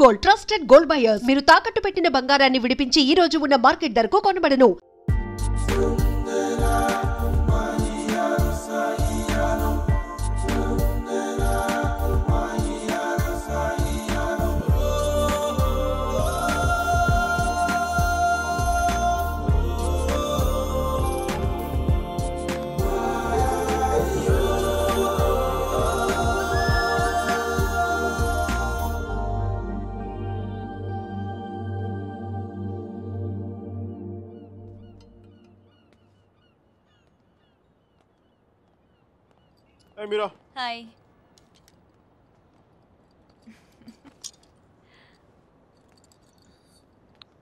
Gold, trusted gold buyers. మీరు తాకట్టు పెట్టిన బంగారాన్ని విడిపించి ఈ రోజు ఉన్న మార్కెట్ ధరకు కొనబడను. Hey Mira. Hi.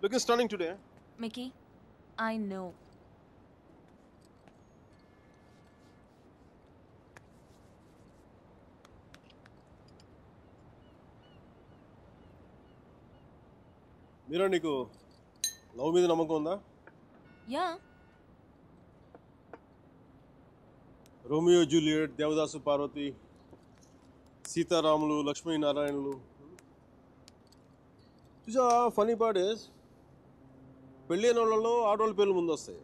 Looking stunning today. Mickey, I know. Mira, నీకు లవ్ మీద నమ్మకం ఉందా? Yeah. Romeo Juliet, Devadasu Parvati, సీతారాములు, లక్ష్మీనారాయణులు. చూసా ఫనీ పార్ట్ ఇస్ పెళ్ళైన వాళ్ళలో ఆడవాళ్ళ పేర్లు ముందు వస్తాయి,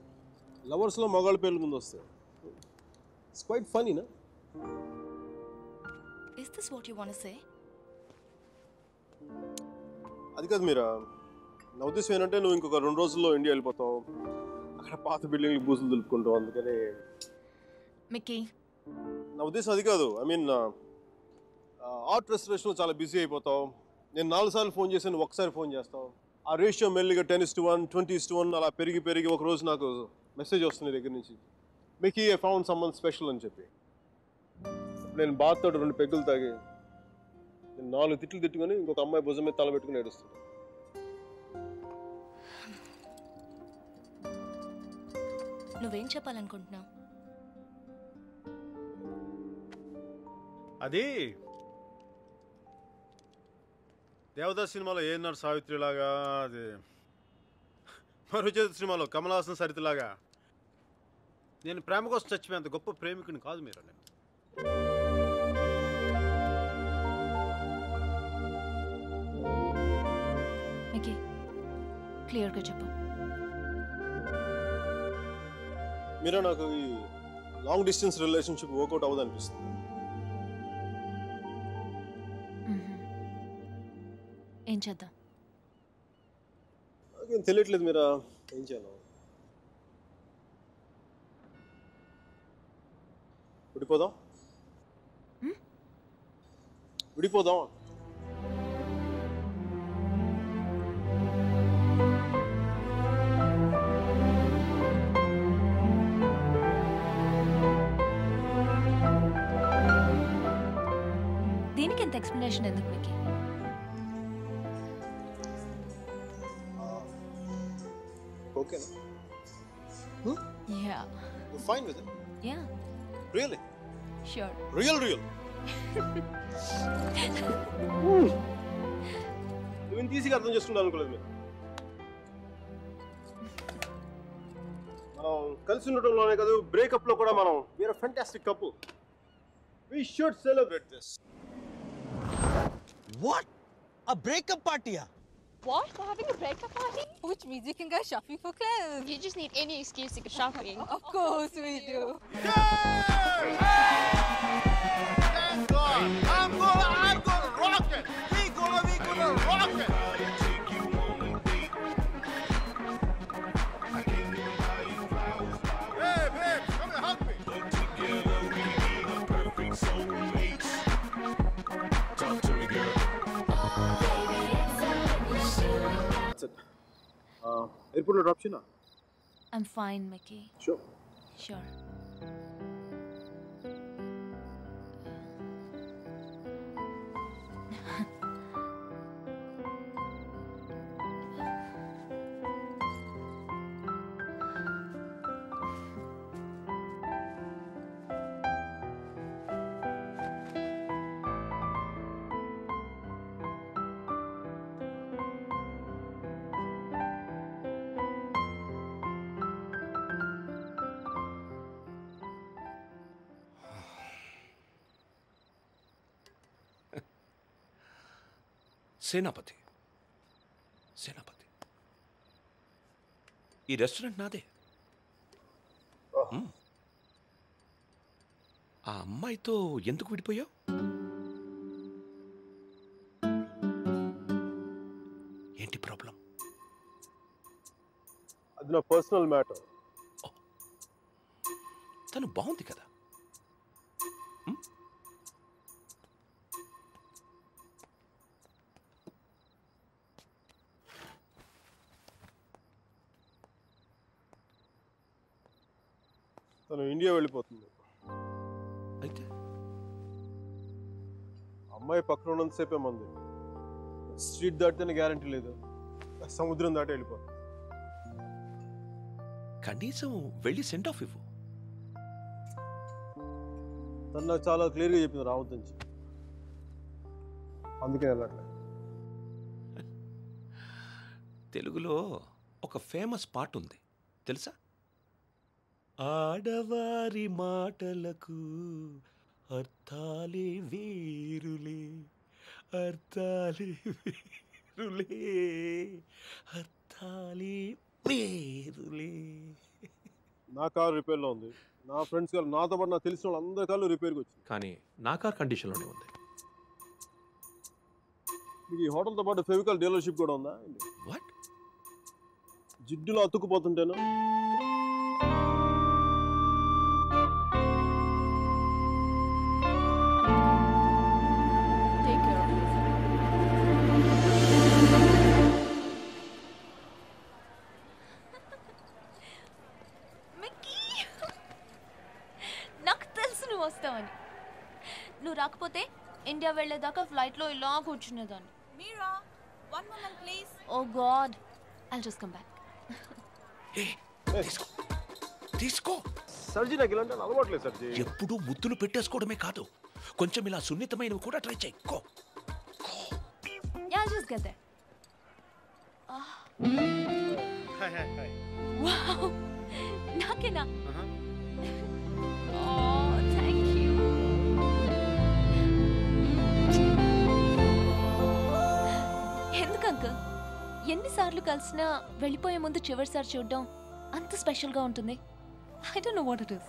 లవర్స్లో మగాళ్ళ పేర్లు ముందు వస్తాయి. ఇట్స్ క్వైట్ ఫనీనా? Is this what you want to say? అది కాదు మీరా, నా ఉద్దేశం ఏంటంటే నువ్వు ఇంకొక 2 రోజుల్లో ఇండియా వెళ్ళిపోతావు, అక్కడ పాత బిల్డింగ్లు బూసులు దులుపుకుంటావు. అందుకని Mickey. నా ఉద్దేశం అది కాదు. ఐ మీన్ ఆర్ట్ రెస్టరేషన్లో చాలా బిజీ అయిపోతావు. నేను 4 సార్లు ఫోన్ చేశాను, ఒకసారి ఫోన్ చేస్తావు. ఆ రేషియో మెల్లిగా 10:1, 20:1 అలా పెరిగి ఒక రోజు నాకు మెసేజ్ వస్తుంది దగ్గర నుంచి, Mickey I found someone special అని చెప్పి. నేను బాధతో 2 పెగ్గులు తాగి నేను 4 తిట్లు తిట్టుకొని ఇంకొక అమ్మాయి భుజం మీద తల పెట్టుకుని ఏడుస్తాను. నువ్వేం చెప్పాలనుకుంటున్నావు? అది దేవదాస్ సినిమాలో ఏఎన్ఆర్ సావిత్రిలాగా, అది మరుచేతి సినిమాలో కమల్ హాసన్ సరితలాగా నేను ప్రేమ కోసం చచ్చిపోయేంత గొప్ప ప్రేమికుని కాదు మీరు. నేను మికీ, క్లియర్గా చెప్పు. మీరా, నాకు ఈ లాంగ్ డిస్టెన్స్ రిలేషన్షిప్ వర్కౌట్ అవ్వదు అనిపిస్తుంది. ఏం చేద్దాం? నాకేం తెలియట్లేదు మీరా, ఏం చేయాలి? విడిపోదాం. దీనికి ఎంత ఎక్స్ప్లెనేషన్ ఎందుకు Mickey? Okay. Yeah. You're fine with it? Yeah. Really? Sure. Real. నువ్వు ఇంత ఈజీగా అర్థం చేసుకుంటా అనుకోలేదు మీరు. మనం కలిసి ఉండటంలోనే కాదు, బ్రేకప్ లో కూడా మనం we are fantastic couple. We should celebrate this. What? A breakup party? What? We're having a breakup party? Which means you can go shopping for clothes. You just need any excuse to go shopping. Of course we do. Thank God. I'm gonna rock it. We gonna rock it. Hey, babe, come and hug me. That's it. Airport drop china? I'm fine, Mickey. Sure. Sure. సేనాపతి. ఈ restaurant నాదే. ఆ అమ్మాయితో ఎందుకు విడిపోయావు? ఏంటి problem? అది నా personal matter. తను బాగుంది కదా. తను ఇండియా వెళ్ళిపోతుంది. అయితే అమ్మాయి పక్కన ఉన్నంతసేపే మంది. స్ట్రీట్ దాటితేనే గ్యారంటీ లేదు, సముద్రం దాటి వెళ్ళిపోతుంది. కనీసం వెళ్ళి సెండ్ ఆఫ్ ఇవ్వు. తను నాకు చాలా క్లియర్గా చెప్పింది రావద్దని చెప్పి, అందుకే వెళ్ళట్లే. తెలుగులో ఒక ఫేమస్ పాట ఉంది తెలుసా? ఆడవారి మాటలకు అర్థాలే వేరులే, అర్థాలే వేరులే, అర్థాలే వేరులే. నా కారు రిపేర్లో ఉంది. నా ఫ్రెండ్స్ కారు, నాతో పాటు నాకు తెలిసిన వాళ్ళు అందరి కాళ్ళు రిపేర్కి వచ్చింది. కానీ నా కార్ కండిషన్లోనే ఉంది. మీకు ఈ హోటల్తో పాటు ఫెవికాల్ డీలర్షిప్ కూడా ఉందా? వాట్? జిడ్డులో అతుక్కుపోతుంటేను. Take care of yourself. Mickey, నాకు తెలుసు నువ్వు వస్తావని. నువ్వు రాకపోతే ఇండియా వెళ్ళేదాకా ఫ్లైట్లో ఇలా కూర్చునేదాన్ని. Mira, one moment, please. Oh God, I'll just come back. తీసుకో. సర్జీ నాకు ఇలాంటి అలవాట్లేదు సర్జీ. ఎప్పుడు ముద్దులు పెట్టేసుకోవడమే కాదు, కొంచెం ఇలా సున్నితమైనవి కూడా ట్రై చేయి. Yeah, I'll just get there. Wow, నాకేనా? Oh, thank you. ఎందుకు అంకుల్ ఎన్నిసార్లు కలిసినా వెళ్ళిపోయే ముందు చివరిసారి చూడడం అంత స్పెషల్గా ఉంటుంది? I don't know what it is.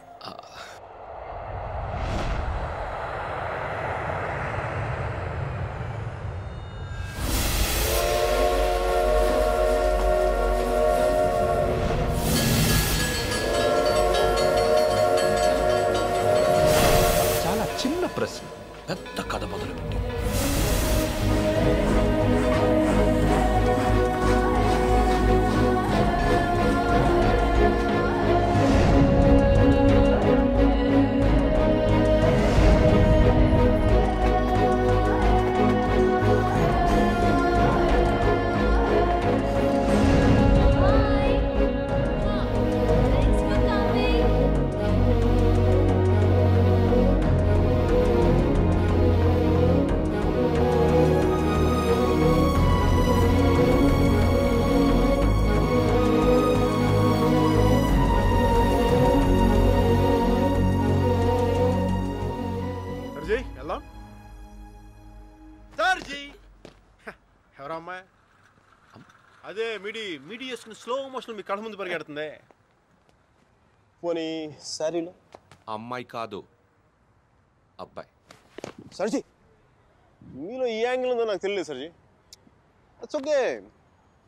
చాలా చిన్న ప్రశ్న పెద్ద కథ మొదలుపెట్టి. ఎవరమ్మా? అదే మీడి చేసుకుని స్లో మోషన్ మీ కళ్ళ ముందు పరిగెడుతుంది. పోనీ సారీలో అమ్మాయి కాదు అబ్బాయి. సర్జీ మీలో ఈ యాంగిల్ ఉందో నాకు తెలియదు సర్జీ. It's okay.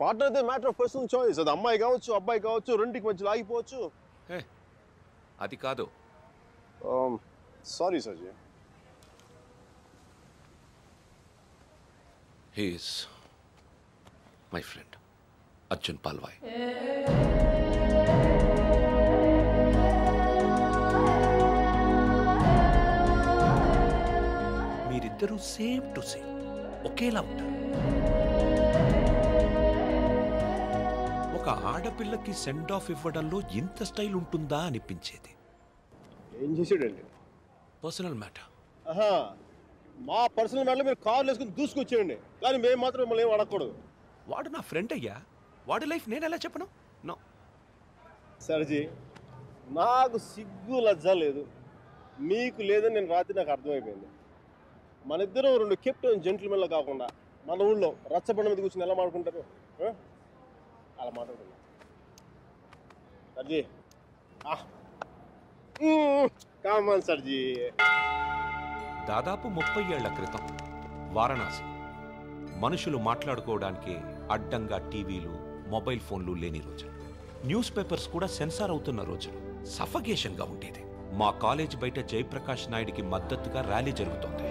పార్ట్నర్ అయితే మ్యాటర్ ఆఫ్ పర్సనల్ చాయిస్. అది అమ్మాయి కావచ్చు అబ్బాయి కావచ్చు, రెండింటికి మధ్యలో ఆగిపోవచ్చు. అది కాదు. Sorry sir ji. He is my friend, Arjun Palwai. మీరిద్దరూ సేమ్ టు సేమ్ ఒకేలా ఉంటారు. ఒక ఆడపిల్లకి సెండ్ ఆఫ్ ఇవ్వడంలో ఇంత స్టైల్ ఉంటుందా అనిపించేది. ఏం చేసాడండి? Personal matter. మా పర్సనల్ మ్యాటర్లో మీరు కార్లు వేసుకుని దూసుకొచ్చేయండి, కానీ మేము మాత్రం మిమ్మల్ని ఏం అడగకూడదు. వాడు నా ఫ్రెండ్ అయ్యా, వాడి లైఫ్ నేను ఎలా చెప్పను? నో సర్జీ, నాకు సిగ్గు లజ్జ లేదు, మీకు లేదని నేను రాత్రి నాకు అర్థమైపోయింది. మన ఇద్దరం రెండు కెప్టెన్ జెంటిల్మెన్లా కాకుండా మన ఊళ్ళో రచ్చబండ మీద కూర్చొని ఎలా మాట్లాడుకుంటారు అలా మాట్లాడుతున్నా సర్జీ కామన్ సర్జీ. దాదాపు 30 ఏళ్ల క్రితం వారణాసి. మనుషులు మాట్లాడుకోవడానికి అడ్డంగా టీవీలు, మొబైల్ ఫోన్లు లేని రోజులు. న్యూస్ పేపర్స్ కూడా సెన్సార్ అవుతున్న రోజులు. సఫకేషన్గా ఉండేది. మా కాలేజ్ బయట జయప్రకాష్ నాయుడికి మద్దతుగా ర్యాలీ జరుగుతోంది.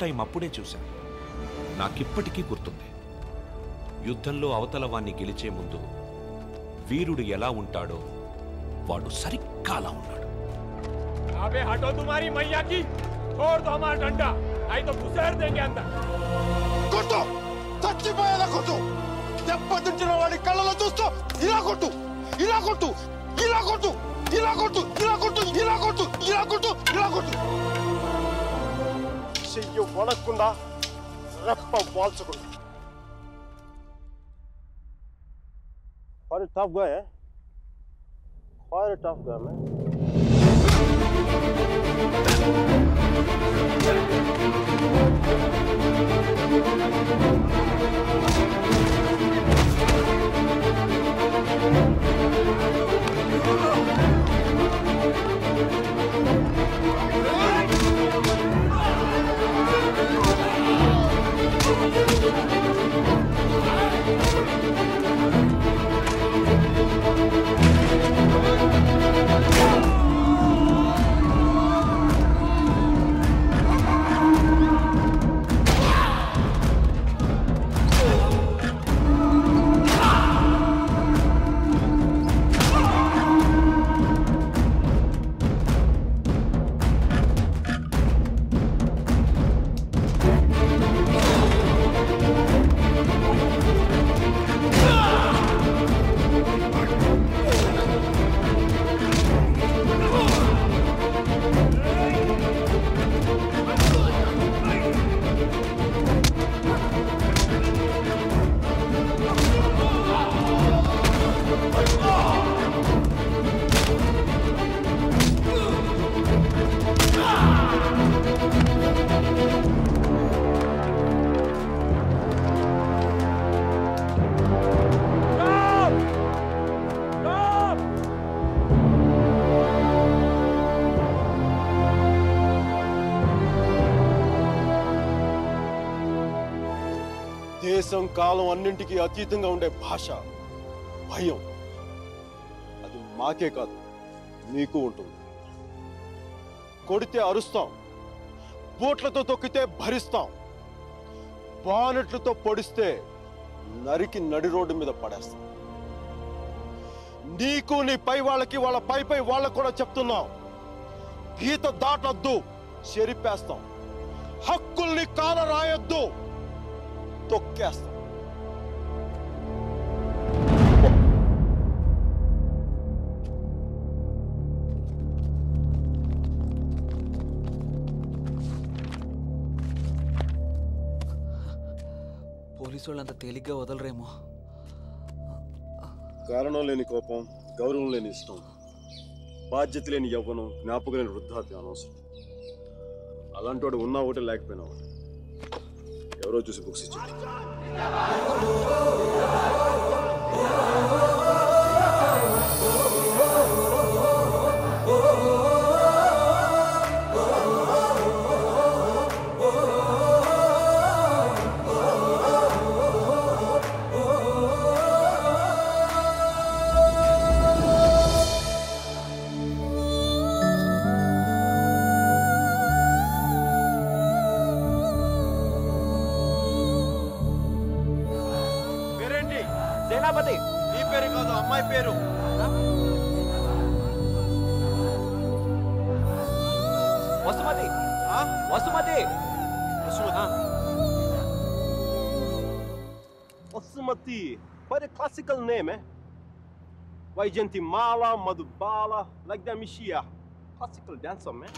టైం అప్పుడే చూశాను. నాకిప్పటికీ గుర్తుంది. యుద్ధంలో అవతల వాణ్ణి గెలిచే ముందు వీరుడు ఎలా ఉంటాడో వాడు సరిగ్గా అలా ఉన్నాడు. అబే హటో తుమారీ మయ్యా కి छोड़ दो हमारा डंडा नहीं तो घुसेड़ देंगे अंदर. కొట్టు చచ్చిపోయేలా కొట్టు. దెబ్బతించిన వాడి కళ్ళలో చూస్తూ ఇలా కొట్టు, ఇలా కొట్టు, ఇలా కొట్టు, ఇలా కొట్టు, ఇలా కొట్టు, ఇలా కొట్టు, ఇలా కొట్టు, ఇలా కొట్టు. చెయ్యి వడకుండా రెప్ప వాల్చకుండా. Quite a tough guy, eh? Quite a tough guy, man. దేశం కాలం అన్నింటికీ అతీతంగా ఉండే భాష భయం. అది మాకే కాదు మీకు ఉంటుంది. కొడితే అరుస్తాం, బోట్లతో తొక్కితే భరిస్తాం, బానెట్లతో పొడిస్తే నరికి నడి రోడ్డు మీద పడేస్తాం. నీకు నీ పై వాళ్ళకి వాళ్ళ పై వాళ్ళకు కూడా చెప్తున్నాం, గీత దాటొద్దు, చెరిపేస్తాం. హక్కుల్ని కాల రాయొద్దు, తొక్కేస్తాం. పోలీసు వాళ్ళు అంత తేలిగ్గా వదలరేమో. కారణం లేని కోపం, గౌరవం లేని ఇష్టం, బాధ్యత లేని యవ్వనం, జ్ఞాపకం లేని వృద్ధాప్యం అనవసరం. అలాంటి వాడు ఉన్నా ఒకటి లేకపోయినా ఒకటి. ఎవరో చూసి బుక్స్ ఇచ్చారు. సేనాపతి, నీ పేరు కాదు, అమ్మాయి పేరు. Vasumathi. Vasumathi. Osmati, quite a classical name, eh? Vaijantimala, Madhubala, like the Mishia. Classical dancer, man.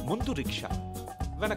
ముందు రిక్షా,